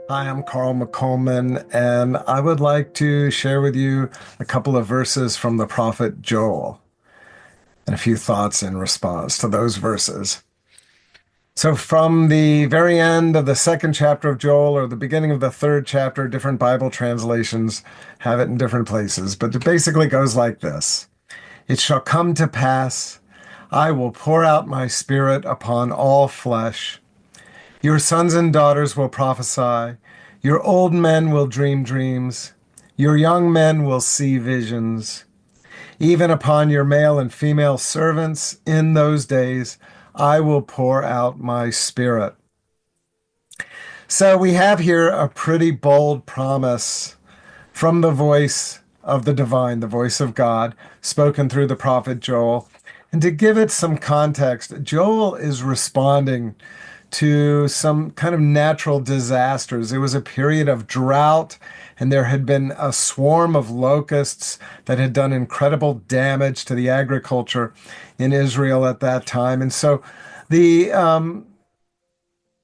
Hi, I'm Carl McColman, and I would like to share with you a couple of verses from the prophet Joel and a few thoughts in response to those verses. So, from the very end of the second chapter of Joel or the beginning of the third chapter, different Bible translations have it in different places, but it basically goes like this. It shall come to pass, I will pour out my spirit upon all flesh. Your sons and daughters will prophesy. Your old men will dream dreams. Your young men will see visions. Even upon your male and female servants in those days, I will pour out my spirit. So we have here a pretty bold promise from the voice of the divine, the voice of God, spoken through the prophet Joel. And to give it some context, Joel is responding to some kind of natural disasters. It was a period of drought, and there had been a swarm of locusts that had done incredible damage to the agriculture in Israel at that time. And so the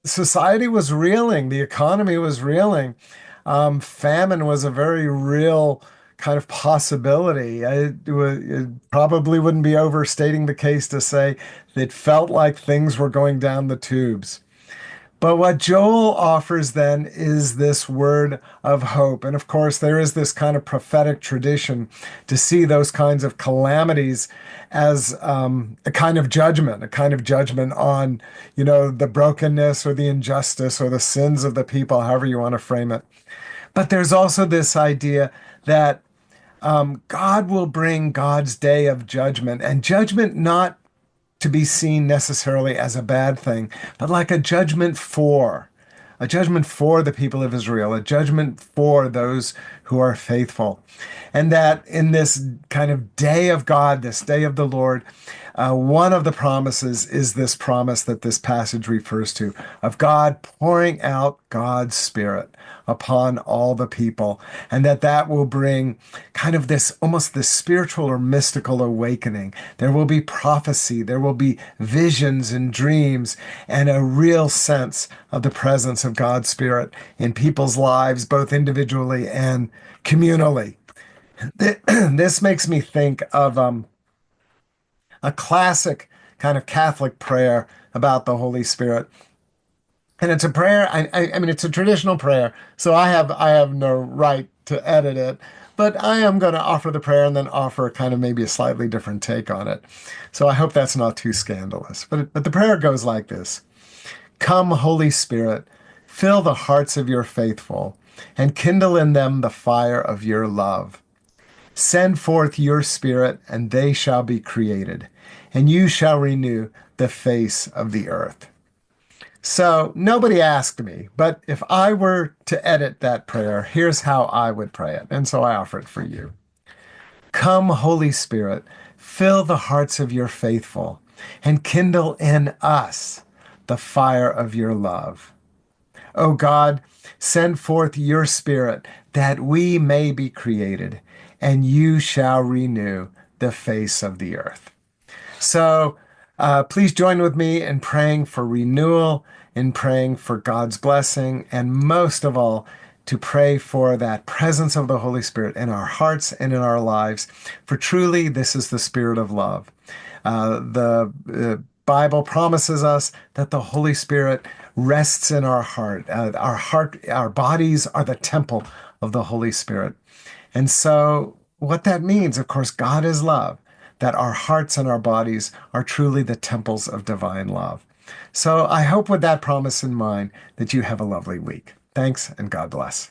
society was reeling, the economy was reeling. Famine was a very real kind of possibility. It probably wouldn't be overstating the case to say it felt like things were going down the tubes. But what Joel offers then is this word of hope. And of course, there is this kind of prophetic tradition to see those kinds of calamities as a kind of judgment on, the brokenness or the injustice or the sins of the people, however you want to frame it. But there's also this idea that God will bring God's day of judgment, and judgment not to be seen necessarily as a bad thing, but like a judgment for the people of Israel, a judgment for those who are faithful. And that in this kind of day of God, this day of the Lord, one of the promises is this promise that this passage refers to of God pouring out God's Spirit upon all the people, and that will bring kind of this almost this spiritual or mystical awakening. There will be prophecy, there will be visions and dreams, and a real sense of the presence of God's Spirit in people's lives, both individually and communally. This makes me think of a classic kind of Catholic prayer about the Holy Spirit. And it's a prayer. I mean, it's a traditional prayer, so I have no right to edit it. But I am going to offer the prayer and then offer kind of maybe a slightly different take on it. So I hope that's not too scandalous. But the prayer goes like this: Come, Holy Spirit, fill the hearts of your faithful, and kindle in them the fire of your love. Send forth your Spirit, and they shall be created, and you shall renew the face of the earth. So nobody asked me, but if I were to edit that prayer, here's how I would pray it. And so I offer it for you. Come, Holy Spirit, fill the hearts of your faithful, and kindle in us the fire of your love. O God, send forth your Spirit that we may be created, and you shall renew the face of the earth. So please join with me in praying for renewal, in praying for God's blessing, and most of all, to pray for that presence of the Holy Spirit in our hearts and in our lives. For truly, this is the Spirit of love. The Bible promises us that the Holy Spirit rests in our heart. Our bodies are the temple of the Holy Spirit. And so what that means, of course, God is love, that our hearts and our bodies are truly the temples of divine love. So I hope with that promise in mind that you have a lovely week. Thanks, and God bless.